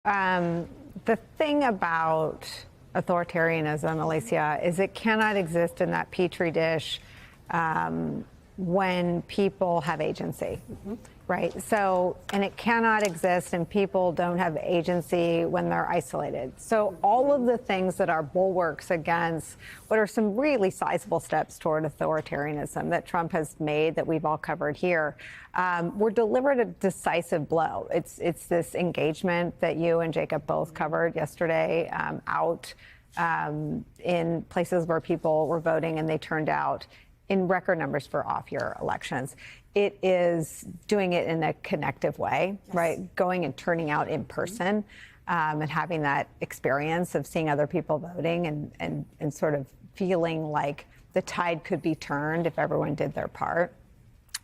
The thing about authoritarianism, Alicia, is it cannot exist in that petri dish when people have agency, right? So, and it cannot exist and people don't have agency when they're isolated. So all of the things that are bulwarks against what are some really sizable steps toward authoritarianism that Trump has made that we've all covered here, were delivered a decisive blow. It's this engagement that you and Jacob both covered yesterday out in places where people were voting and they turned out in record numbers for off-year elections. It is doing it in a connective way, yes, right? Going and turning out in person and having that experience of seeing other people voting and sort of feeling like the tide could be turned if everyone did their part.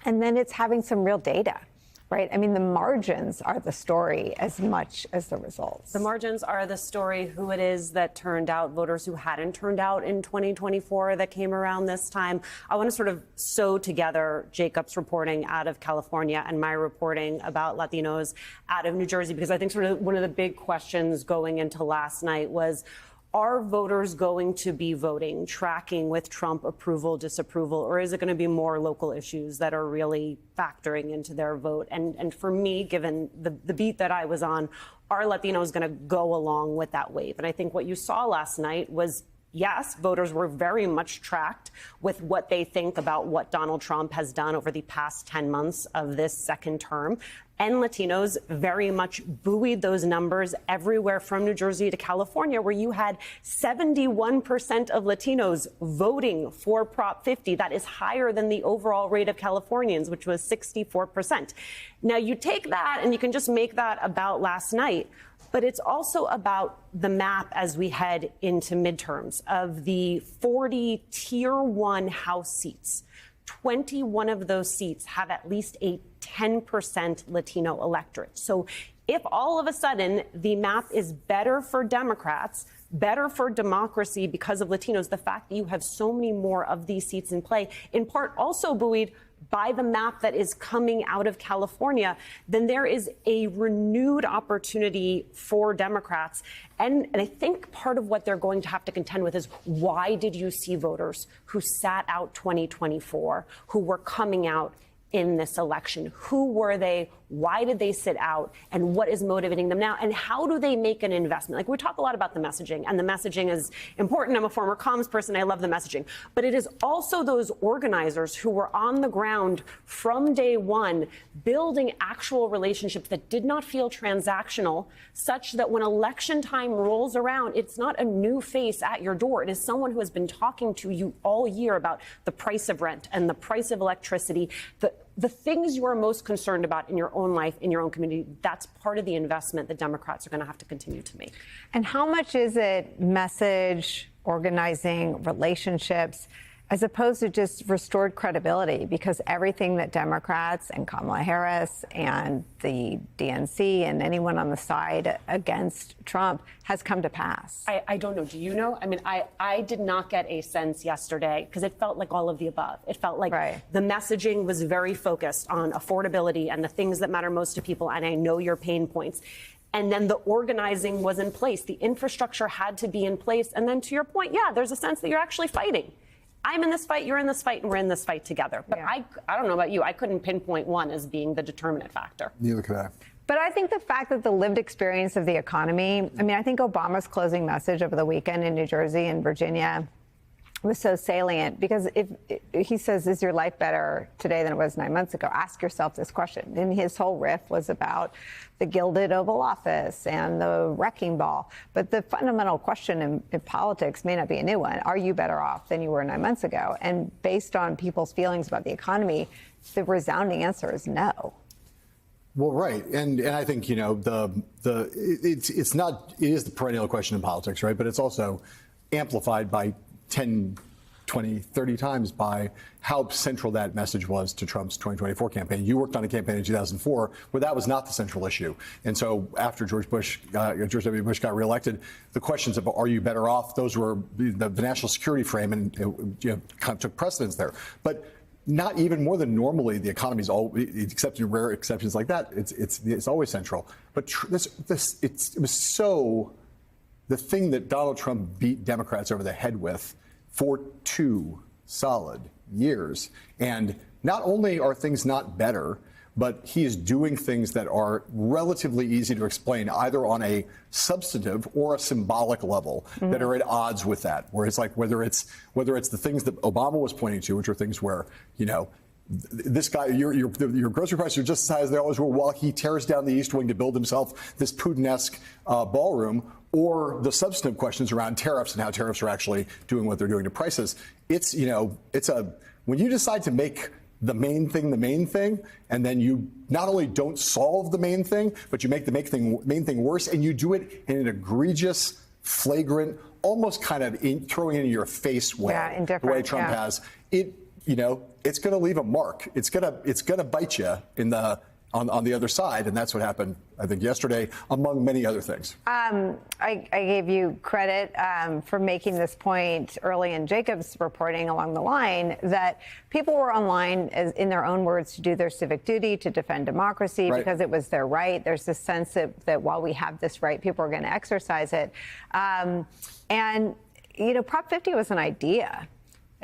And then it's having some real data. Right. I mean, the margins are the story as much as the results. The margins are the story, who it is that turned out, voters who hadn't turned out in 2024 that came around this time. I want to sort of sew together Jacob's reporting out of California and my reporting about Latinos out of New Jersey, because I think sort of one of the big questions going into last night was, are voters going to be voting, tracking with Trump approval, disapproval, or is it going to be more local issues that are really factoring into their vote? And for me, given the beat that I was on, are Latinos going to go along with that wave? And I think what you saw last night was, yes, voters were very much tracked with what they think about what Donald Trump has done over the past 10 months of this second term. And Latinos very much buoyed those numbers everywhere from New Jersey to California, where you had 71% of Latinos voting for Prop 50. That is higher than the overall rate of Californians, which was 64%. Now, you take that and you can just make that about last night. But it's also about the map as we head into midterms. Of the 40 Tier 1 House seats, 21 of those seats have at least a 10% Latino electorate. So if all of a sudden the map is better for Democrats, better for democracy because of Latinos, the fact that you have so many more of these seats in play, in part also buoyed by the map that is coming out of California, then there is a renewed opportunity for Democrats. And I think part of what they're going to have to contend with is, why did you see voters who sat out 2024, who were coming out in this election? Who were they? Why did they sit out? And what is motivating them now? And how do they make an investment? Like, we talk a lot about the messaging, and the messaging is important. I'm a former comms person. I love the messaging. But it is also those organizers who were on the ground from day one, building actual relationships that did not feel transactional, such that when election time rolls around, it's not a new face at your door. It is someone who has been talking to you all year about the price of rent and the price of electricity, the things you are most concerned about in your own life, in your own community. That's part of the investment that Democrats are going to have to continue to make. And how much is it message, organizing, relationships, as opposed to just restored credibility? Because everything that Democrats and Kamala Harris and the DNC and anyone on the side against Trump has come to pass. I don't know. Do you know? I mean, I did not get a sense yesterday, because it felt like all of the above. It felt like the messaging was very focused on affordability and the things that matter most to people. And I know your pain points. And then the organizing was in place. The infrastructure had to be in place. And then, to your point, yeah, there's a sense that you're actually fighting. I'm in this fight, you're in this fight, and we're in this fight together. But I don't know about you. I couldn't pinpoint one as being the determinant factor. Neither could I. But I think the fact that the lived experience of the economy, I mean, I think Obama's closing message over the weekend in New Jersey and Virginia was so salient, because if he says, is your life better today than it was 9 months ago? Ask yourself this question. And his whole riff was about the gilded Oval Office and the wrecking ball. But the fundamental question in politics may not be a new one. Are you better off than you were 9 months ago? And based on people's feelings about the economy, the resounding answer is no. Well, right. And I think, you know, it is the perennial question in politics, right? But it's also amplified by 10, 20, 30 times by how central that message was to Trump's 2024 campaign. You worked on a campaign in 2004 where that was not the central issue. And so after George W. Bush got reelected, the questions of, are you better off? Those were the national security frame, and it kind of took precedence there. But not even more than normally, the economy's except in rare exceptions like that, it's always central. But it was so the thing that Donald Trump beat Democrats over the head with for 2 solid years. And not only are things not better, but he is doing things that are relatively easy to explain, either on a substantive or a symbolic level, that are at odds with that. Where it's like whether it's the things that Obama was pointing to, which are things where, you know, this guy, your grocery prices are just as high as they always were, while he tears down the East Wing to build himself this Putin-esque ballroom, or the substantive questions around tariffs and how tariffs are actually doing what they're doing to prices. It's, you know, when you decide to make the main thing, and then you not only don't solve the main thing, but you make the main thing worse, and you do it in an egregious, flagrant, almost kind of throwing it in your face way, the way Trump has. You know, it's going to leave a mark. It's going to bite you on the other side, and that's what happened, I think, yesterday, among many other things. I gave you credit for making this point early in Jacob's reporting along the line that people were online, in their own words, to do their civic duty, to defend democracy, because it was their right. There's this sense that while we have this right, people are going to exercise it. And, you know, Prop 50 was an idea.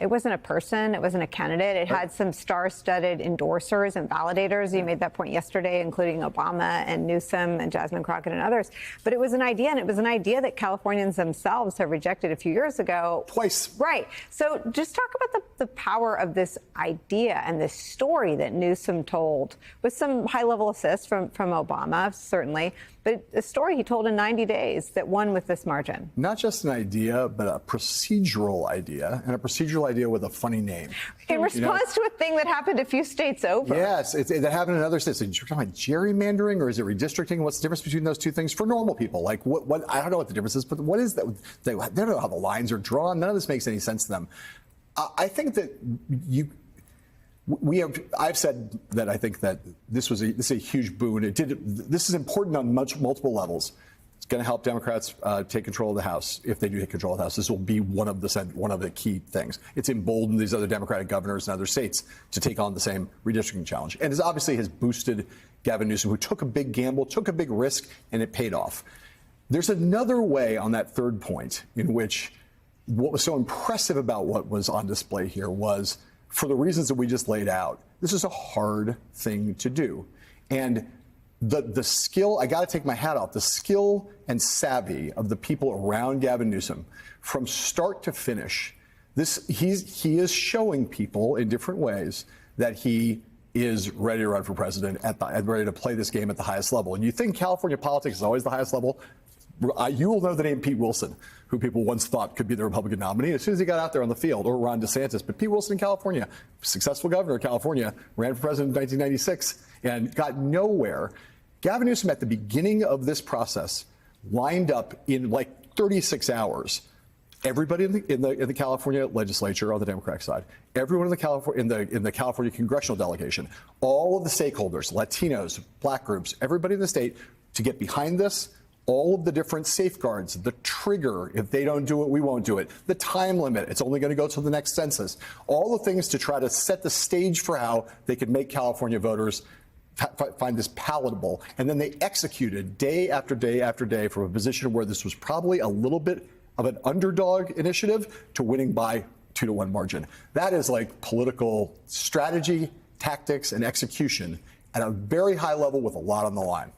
It wasn't a person. It wasn't a candidate. It had some star-studded endorsers and validators. You made that point yesterday, including Obama and Newsom and Jasmine Crockett and others. But it was an idea, and it was an idea that Californians themselves have rejected a few years ago. Twice. Right. So just talk about the power of this idea and this story that Newsom told, with some high-level assist from Obama, certainly, but a story he told in 90 days that won with this margin. Not just an idea, but a procedural idea, and a procedural idea with a funny name. In response to a thing that happened a few states over. Yes, that happened in other states. You're talking about gerrymandering, or is it redistricting? What's the difference between those two things for normal people? Like, what? I don't know what the difference is, but what is that? They don't know how the lines are drawn. None of this makes any sense to them. I think that I've said that I think that this is a huge boon. This is important on multiple levels. It's going to help Democrats take control of the House. If they do take control of the House, this will be one of the key things. It's emboldened these other Democratic governors in other states to take on the same redistricting challenge, and it obviously has boosted Gavin Newsom, who took a big gamble, took a big risk, and it paid off. There's another way on that third point in which what was so impressive about what was on display here was, for the reasons that we just laid out, this is a hard thing to do. And the skill, I got to take my hat off, the skill and savvy of the people around Gavin Newsom from start to finish. He is showing people in different ways that he is ready to run for president, ready to play this game at the highest level. And you think California politics is always the highest level? You will know the name Pete Wilson, who people once thought could be the Republican nominee as soon as he got out there on the field, or Ron DeSantis. But Pete Wilson in California, successful governor of California, ran for president in 1996 and got nowhere. Gavin Newsom, at the beginning of this process, lined up in like 36 hours. Everybody in the California legislature on the Democratic side, everyone in the California congressional delegation, all of the stakeholders, Latinos, black groups, everybody in the state, to get behind this. All of the different safeguards, the trigger, if they don't do it, we won't do it, the time limit, it's only going to go till the next census, all the things to try to set the stage for how they could make California voters find this palatable. And then they executed day after day after day from a position where this was probably a little bit of an underdog initiative to winning by 2-to-1 margin. That is like political strategy, tactics, and execution at a very high level with a lot on the line.